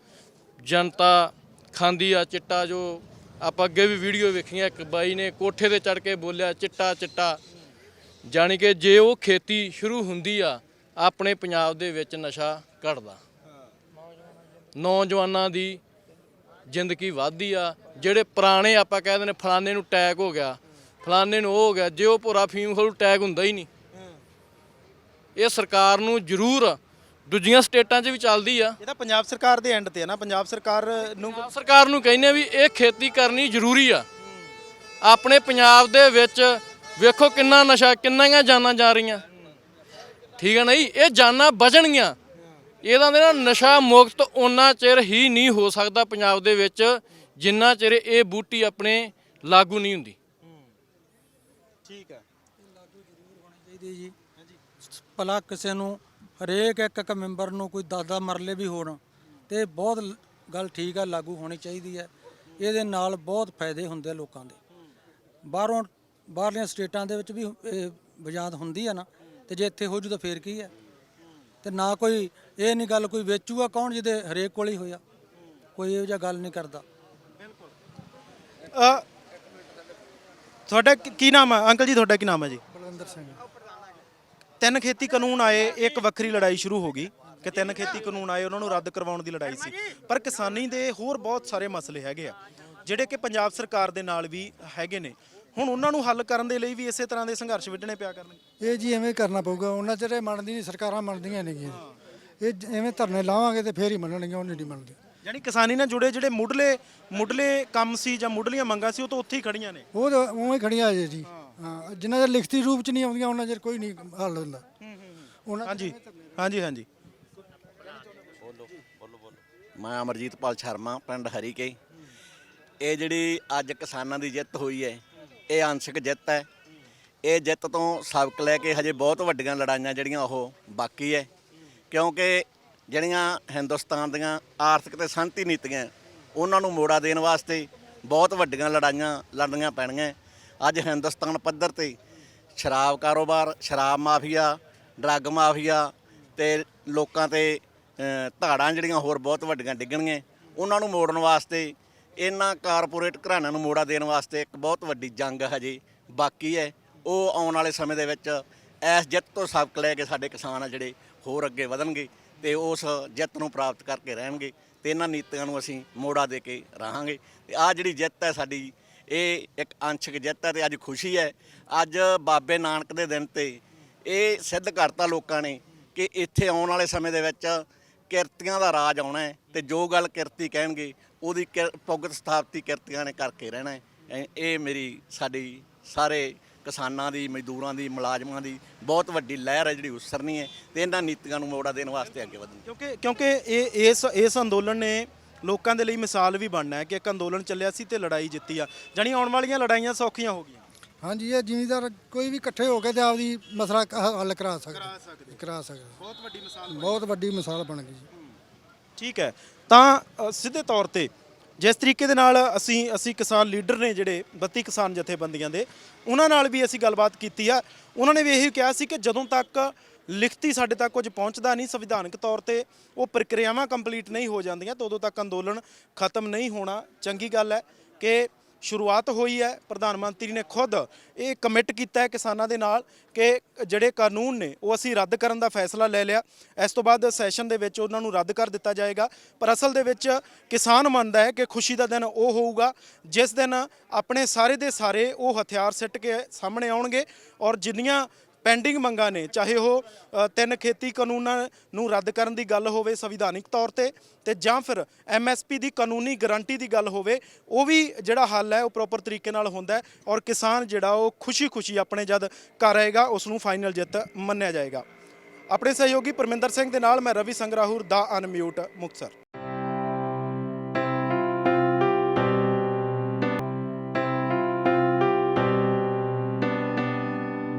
ਜਨਤਾ ਖਾਂਦੀ ਆ, ਚਿੱਟਾ ਜੋ ਆਪਾਂ ਅੱਗੇ ਵੀ ਵੀਡੀਓ ਵੇਖੀਆਂ, ਇੱਕ ਬਾਈ ਨੇ ਕੋਠੇ ਤੇ ਚੜ੍ਹ ਕੇ ਬੋਲਿਆ ਚਿੱਟਾ, ਜਾਣੀ ਕਿ ਜੇ ਉਹ ਖੇਤੀ ਸ਼ੁਰੂ ਹੁੰਦੀ ਆ ਆਪਣੇ ਪੰਜਾਬ ਦੇ ਵਿੱਚ ਨਸ਼ਾ ਘਟਦਾ, ਨੌਜਵਾਨਾਂ ਦੀ ਜ਼ਿੰਦਗੀ ਵੱਧਦੀ ਆ। ਜਿਹੜੇ ਪੁਰਾਣੇ ਆਪਾਂ ਕਹਿ ਦਿੰਦੇ ਫਲਾਣੇ ਨੂੰ ਅਟੈਕ ਹੋ ਗਿਆ, ਫਲਾਣੇ ਨੂੰ ਉਹ ਹੋ ਗਿਆ, ਜੇ ਉਹ ਭੋਰਾ ਫੀਮ ਖੋਲੂ ਅਟੈਕ ਹੁੰਦਾ ਹੀ ਨਹੀਂ। ਇਹ ਸਰਕਾਰ ਨੂੰ ਜ਼ਰੂਰ, ਦੂਜੀਆਂ ਸਟੇਟਾਂ 'ਚ ਵੀ ਚੱਲਦੀ ਆ, ਇਹ ਤਾਂ ਪੰਜਾਬ ਸਰਕਾਰ ਦੇ ਐਂਡ ਤੇ ਹੈ ਨਾ, ਪੰਜਾਬ ਸਰਕਾਰ ਨੂੰ ਕਹਿੰਦੇ ਆ ਵੀ ਇਹ ਖੇਤੀ ਕਰਨੀ ਜ਼ਰੂਰੀ ਆ। ਆਪਣੇ ਪੰਜਾਬ ਦੇ ਵਿੱਚ ਵੇਖੋ ਕਿੰਨਾ ਨਸ਼ਾ, ਕਿੰਨੀਆਂ ਜਾਨਾਂ ਜਾ ਰਹੀਆਂ, ਠੀਕ ਹੈ ਨਾ ਜੀ, ਇਹ ਜਾਨਾਂ ਬਚਣਗੀਆਂ। ਇਹਦਾ ਦੇ ਨਾਲ ਨਸ਼ਾ ਮੁਕਤ ਓਨਾ ਚਿਰ ਹੀ ਨਹੀਂ ਹੋ ਸਕਦਾ ਪੰਜਾਬ ਦੇ ਵਿੱਚ ਜਿੰਨਾ ਚਿਰ ਇਹ ਬੂਟੀ ਆਪਣੇ ਲਾਗੂ ਨਹੀਂ ਹੁੰਦੀ। ਠੀਕ ਹੈ, ਲਾਗੂ ਜ਼ਰੂਰ ਹੋਣੀ ਚਾਹੀਦੀ ਜੀ। ਭਲਾ ਕਿਸੇ ਨੂੰ ਹਰੇਕ ਇੱਕ ਮੈਂਬਰ ਨੂੰ ਕੋਈ 10 ਮਰਲੇ ਵੀ ਹੋਣ ਤੇ ਬਹੁਤ ਗੱਲ ਠੀਕ ਆ, ਲਾਗੂ ਹੋਣੀ ਚਾਹੀਦੀ ਹੈ। ਇਹਦੇ ਨਾਲ ਬਹੁਤ ਫਾਇਦੇ ਹੁੰਦੇ ਲੋਕਾਂ ਦੇ। ਬਾਹਰਲੀਆਂ ਸਟੇਟਾਂ ਦੇ ਵਿੱਚ ਵੀ ਇਹ ਬਜਾਤ ਹੁੰਦੀ ਆ ਨਾ, ਤੇ ਜੇ ਇੱਥੇ ਹੋ ਜੂ ਤਾਂ ਫੇਰ ਕੀ ਹੈ। ਤੇ ਨਾ ਕੋਈ ਇਹ ਨਹੀਂ ਗੱਲ ਕੋਈ ਵੇਚੂਗਾ ਕੌਣ ਜਿਹਦੇ ਹਰੇਕ ਕੋਲ ਹੀ ਹੋਇਆ, ਕੋਈ ਇਹੋ ਜਿਹਾ ਗੱਲ ਨਹੀਂ ਕਰਦਾ। ਤੁਹਾਡਾ ਕੀ ਨਾਮ ਹੈ ਅੰਕਲ ਜੀ? ਤੁਹਾਡਾ ਕੀ ਨਾਮ ਹੈ ਜੀ? ਬਲਵਿੰਦਰ ਸਿੰਘ। 3 ਖੇਤੀ ਕਾਨੂੰਨ ਆਏ, ਇੱਕ ਵੱਖਰੀ ਲੜਾਈ ਸ਼ੁਰੂ ਹੋ ਗਈ ਕਿ 3 ਖੇਤੀ ਕਾਨੂੰਨ ਆਏ, ਉਹਨਾਂ ਨੂੰ ਰੱਦ ਕਰਵਾਉਣ ਦੀ ਲੜਾਈ ਸੀ, ਪਰ ਕਿਸਾਨੀ ਦੇ ਹੋਰ ਬਹੁਤ ਸਾਰੇ ਮਸਲੇ ਹੈਗੇ ਆ ਜਿਹੜੇ ਕਿ ਪੰਜਾਬ ਸਰਕਾਰ ਦੇ ਨਾਲ ਵੀ ਹੈਗੇ ਨੇ। ਹੁਣ ਉਹਨਾਂ ਨੂੰ ਹੱਲ ਕਰਨ ਦੇ ਲਈ ਵੀ ਇਸੇ ਤਰ੍ਹਾਂ ਦੇ ਸੰਘਰਸ਼ ਵਿੱਢਣੇ ਪਿਆ ਕਰਨਗੇ। ਇਹ ਜੀ ਐਵੇਂ ਕਰਨਾ ਪਊਗਾ, ਉਹਨਾਂ ਚਿਰ ਇਹ ਮੰਨਦੀ ਨਹੀਂ, ਸਰਕਾਰਾਂ ਮੰਨਦੀਆਂ ਨਹੀਂ ਗੀਆਂ। ਇਹ ਐਵੇਂ ਧਰਨੇ ਲਾਵਾਂਗੇ ਤੇ ਫੇਰ ਹੀ ਮੰਨਣਗੀਆਂ, ਉਹ ਨਹੀਂ ਮੰਨਦੇ। ਯਾਨੀ ਕਿਸਾਨੀ ਨਾਲ ਜੁੜੇ ਜਿਹੜੇ ਮੁੱਢਲੇ ਕੰਮ ਸੀ ਜਾਂ ਮੁੱਢਲੀਆਂ ਮੰਗਾਂ ਸੀ, ਉਹ ਤਾਂ ਉੱਥੇ ਹੀ ਖੜੀਆਂ ਨੇ। ਉਹ ਤਾਂ ਉਵੇਂ ਖੜੀਆਂ ਅਜੇ ਜੀ। ਹਾਂ, ਜਿੰਨਾ ਚਿਰ ਲਿਖਤੀ ਰੂਪ ਚ ਨਹੀਂ ਆਉਂਦੀਆਂ ਉਹਨਾਂ ਚਿਰ ਕੋਈ ਨਹੀਂ ਹੱਲ ਹੁੰਦਾ। ਹਾਂਜੀ ਮੈਂ ਅਮਰਜੀਤਪਾਲ ਸ਼ਰਮਾ, ਪਿੰਡ ਹਰੀਕੇ। ਇਹ ਜਿਹੜੀ ਅੱਜ ਕਿਸਾਨਾਂ ਦੀ ਜਿੱਤ ਹੋਈ ਹੈ, ਇਹ ਅੰਸ਼ਕ ਜਿੱਤ ਹੈ। ਇਹ ਜਿੱਤ ਤੋਂ ਸਬਕ ਲੈ ਕੇ ਹਜੇ ਬਹੁਤ ਵੱਡੀਆਂ ਲੜਾਈਆਂ ਜਿਹੜੀਆਂ ਉਹ ਬਾਕੀ ਹੈ, ਕਿਉਂਕਿ ਜਿਹੜੀਆਂ ਹਿੰਦੁਸਤਾਨ ਦੀਆਂ ਆਰਥਿਕ ਤੇ ਸੰਤੀ ਨੀਤੀਆਂ ਉਹਨਾਂ ਨੂੰ ਮੋੜਾ ਦੇਣ ਵਾਸਤੇ ਬਹੁਤ ਵੱਡੀਆਂ ਲੜਾਈਆਂ ਲੜਨੀਆਂ ਪੈਣੀਆਂ। ਅੱਜ ਹਿੰਦੁਸਤਾਨ ਪੱਧਰ ਤੇ ਸ਼ਰਾਬ ਕਾਰੋਬਾਰ, ਸ਼ਰਾਬ ਮਾਫੀਆ, ਡਰੱਗ ਮਾਫੀਆ ਤੇ ਲੋਕਾਂ ਤੇ ਧਾੜਾਂ ਜਿਹੜੀਆਂ ਹੋਰ ਬਹੁਤ ਵੱਡੀਆਂ ਡਿੱਗਣਗੀਆਂ। ਉਹਨਾਂ ਨੂੰ ਮੋੜਨ ਵਾਸਤੇ, ਇਹਨਾਂ ਕਾਰਪੋਰੇਟ ਘਰਾਣਿਆਂ ਨੂੰ ਮੋੜਾ ਦੇਣ ਵਾਸਤੇ ਇੱਕ ਬਹੁਤ ਵੱਡੀ ਜੰਗ ਹਜੇ ਬਾਕੀ ਹੈ। ਉਹ ਆਉਣ ਵਾਲੇ ਸਮੇਂ ਦੇ ਵਿੱਚ ਇਸ ਜਿੱਤ ਤੋਂ ਸਬਕ ਲੈ ਕੇ ਸਾਡੇ ਕਿਸਾਨ ਆ ਜਿਹੜੇ ਹੋਰ ਅੱਗੇ ਵਧਣਗੇ ਤੇ ਉਸ ਜਿੱਤ ਨੂੰ ਪ੍ਰਾਪਤ ਕਰਕੇ ਰਹਿਣਗੇ ਤੇ ਇਹਨਾਂ ਨੀਤੀਆਂ ਨੂੰ ਅਸੀਂ ਮੋੜਾ ਦੇ ਕੇ ਰਹਾਂਗੇ। ਤੇ ਆਹ ਜਿਹੜੀ ਜਿੱਤ ਹੈ ਸਾਡੀ, ਇਹ ਇੱਕ ਅੰਸ਼ਕ ਜਿੱਤ ਹੈ ਤੇ ਅੱਜ ਖੁਸ਼ੀ ਹੈ। ਅੱਜ ਬਾਬੇ ਨਾਨਕ ਦੇ ਦਿਨ ਤੇ ਇਹ ਸਿੱਧ ਕਰਤਾ ਲੋਕਾਂ ਨੇ ਕਿ ਇੱਥੇ ਆਉਣ ਵਾਲੇ ਸਮੇਂ ਦੇ ਵਿੱਚ ਕਿਰਤੀਆਂ ਦਾ ਰਾਜ ਆਉਣਾ ਹੈ ਤੇ ਜੋ ਗੱਲ ਕਿਰਤੀ ਕਹਿਣਗੇ ਉਹਦੀ ਪੁਗਤ ਸਥਾਪਤੀ ਕਿਰਤੀਆਂ ਨੇ ਕਰਕੇ ਰਹਿਣਾ ਹੈ। ਇਹ ਸਾਡੀ ਸਾਰੇ ਕਿਸਾਨਾਂ ਦੀ, ਮਜ਼ਦੂਰਾਂ ਦੀ, ਮੁਲਾਜ਼ਮਾਂ ਦੀ ਬਹੁਤ ਵੱਡੀ ਲਹਿਰ ਹੈ ਜਿਹੜੀ ਉਸਰਨੀ ਹੈ ਤੇ ਇਹਨਾਂ ਨੀਤੀਆਂ ਨੂੰ ਮੋੜਾ ਦੇਣ ਵਾਸਤੇ ਅੱਗੇ ਵਧਣੀ। ਕਿਉਂਕਿ ਇਸ ਅੰਦੋਲਨ ਨੇ ਲੋਕਾਂ ਦੇ ਲਈ ਮਿਸਾਲ ਵੀ ਬਣਨਾ ਹੈ ਕਿ ਇੱਕ ਅੰਦੋਲਨ ਚੱਲਿਆ ਸੀ ਤੇ ਲੜਾਈ ਜਿੱਤੀ ਆ, ਜਾਣੀ ਆਉਣ ਵਾਲੀਆਂ ਲੜਾਈਆਂ ਸੌਖੀਆਂ ਹੋ ਗਈਆਂ। ਹਾਂਜੀ, ਇਹ ਜ਼ਿਮੀਂਦਾਰ ਕੋਈ ਵੀ ਇਕੱਠੇ ਹੋ ਕੇ ਤੇ ਆਪਦੀ ਮਸਲਾ ਹੱਲ ਕਰਾ ਸਕਦੇ। ਬਹੁਤ ਵੱਡੀ ਮਿਸਾਲ ਬਣ ਗਈ ਜੀ। ਠੀਕ ਹੈ, ਤਾਂ ਸਿੱਧੇ ਤੌਰ ਤੇ ਜਿਸ ਤਰੀਕੇ ਦੇ ਨਾਲ ਅਸੀਂ ਕਿਸਾਨ ਲੀਡਰ ਨੇ ਜਿਹੜੇ 32 ਕਿਸਾਨ ਜਥੇਬੰਦੀਆਂ ਦੇ, ਉਹਨਾਂ ਨਾਲ ਵੀ ਅਸੀਂ ਗੱਲਬਾਤ ਕੀਤੀ ਆ। ਉਹਨਾਂ ਨੇ ਵੀ ਇਹੀ ਕਿਹਾ ਸੀ ਕਿ ਜਦੋਂ ਤੱਕ ਲਿਖਤੀ ਸਾਡੇ ਤੱਕ ਕੁਝ ਪਹੁੰਚਦਾ ਨਹੀਂ, ਸੰਵਿਧਾਨਕ ਤੌਰ ਤੇ ਉਹ ਪ੍ਰਕਿਰਿਆਵਾਂ ਕੰਪਲੀਟ ਨਹੀਂ ਹੋ ਜਾਂਦੀਆਂ ਤਾਂ ਉਦੋਂ ਤੱਕ ਅੰਦੋਲਨ ਖਤਮ ਨਹੀਂ ਹੋਣਾ। ਚੰਗੀ ਗੱਲ ਹੈ ਕਿ ਸ਼ੁਰੂਆਤ ਹੋਈ ਹੈ। ਪ੍ਰਧਾਨ ਮੰਤਰੀ ਨੇ ਖੁਦ ਇਹ ਕਮਿਟ ਕੀਤਾ ਹੈ ਕਿਸਾਨਾਂ ਦੇ ਨਾਲ ਕਿ ਜਿਹੜੇ ਕਾਨੂੰਨ ਨੇ ਉਹ ਅਸੀਂ ਰੱਦ ਕਰਨ ਦਾ ਫੈਸਲਾ ਲੈ ਲਿਆ। ਇਸ ਤੋਂ ਬਾਅਦ ਸੈਸ਼ਨ ਦੇ ਵਿੱਚ ਉਹਨਾਂ ਨੂੰ ਰੱਦ ਕਰ ਦਿੱਤਾ ਜਾਏਗਾ। ਪਰ ਅਸਲ ਦੇ ਵਿੱਚ ਕਿਸਾਨ ਮੰਨਦਾ ਹੈ ਕਿ ਖੁਸ਼ੀ ਦਾ ਦਿਨ ਉਹ ਹੋਊਗਾ ਜਿਸ ਦਿਨ ਆਪਣੇ ਸਾਰੇ ਦੇ ਸਾਰੇ ਉਹ ਹਥਿਆਰ ਸਿੱਟ ਕੇ ਸਾਹਮਣੇ ਆਉਣਗੇ ਔਰ ਜਿੰਨੀਆਂ ਪੈਂਡਿੰਗ ਮੰਗਾਂ ਨੇ, ਚਾਹੇ ਉਹ 3 ਖੇਤੀ ਕਾਨੂੰਨਾਂ ਨੂੰ ਰੱਦ ਕਰਨ ਦੀ ਗੱਲ ਹੋਵੇ ਸੰਵਿਧਾਨਿਕ ਤੌਰ ਤੇ ਜਾਂ ਫਿਰ MSP ਦੀ ਕਾਨੂੰਨੀ ਗਾਰੰਟੀ ਦੀ ਗੱਲ ਹੋਵੇ, ਉਹ ਵੀ ਜਿਹੜਾ ਹੱਲ ਹੈ ਉਹ ਪ੍ਰੋਪਰ ਤਰੀਕੇ ਨਾਲ ਹੁੰਦਾ ਹੈ ਔਰ ਕਿਸਾਨ ਜਿਹੜਾ ਉਹ ਖੁਸ਼ੀ ਆਪਣੇ ਜਦ ਘਰ ਆਏਗਾ ਉਸ ਨੂੰ ਫਾਈਨਲ ਜਿੱਤ ਮੰਨਿਆ ਜਾਏਗਾ। ਆਪਣੇ ਸਹਿਯੋਗੀ ਪਰਮਿੰਦਰ ਸਿੰਘ ਦੇ ਨਾਲ ਮੈਂ ਰਵੀ ਸੰਗਰਾਹੁਰ ਦਾ ਅਨਮਿਊਟ ਮੁਕਤਸਰ।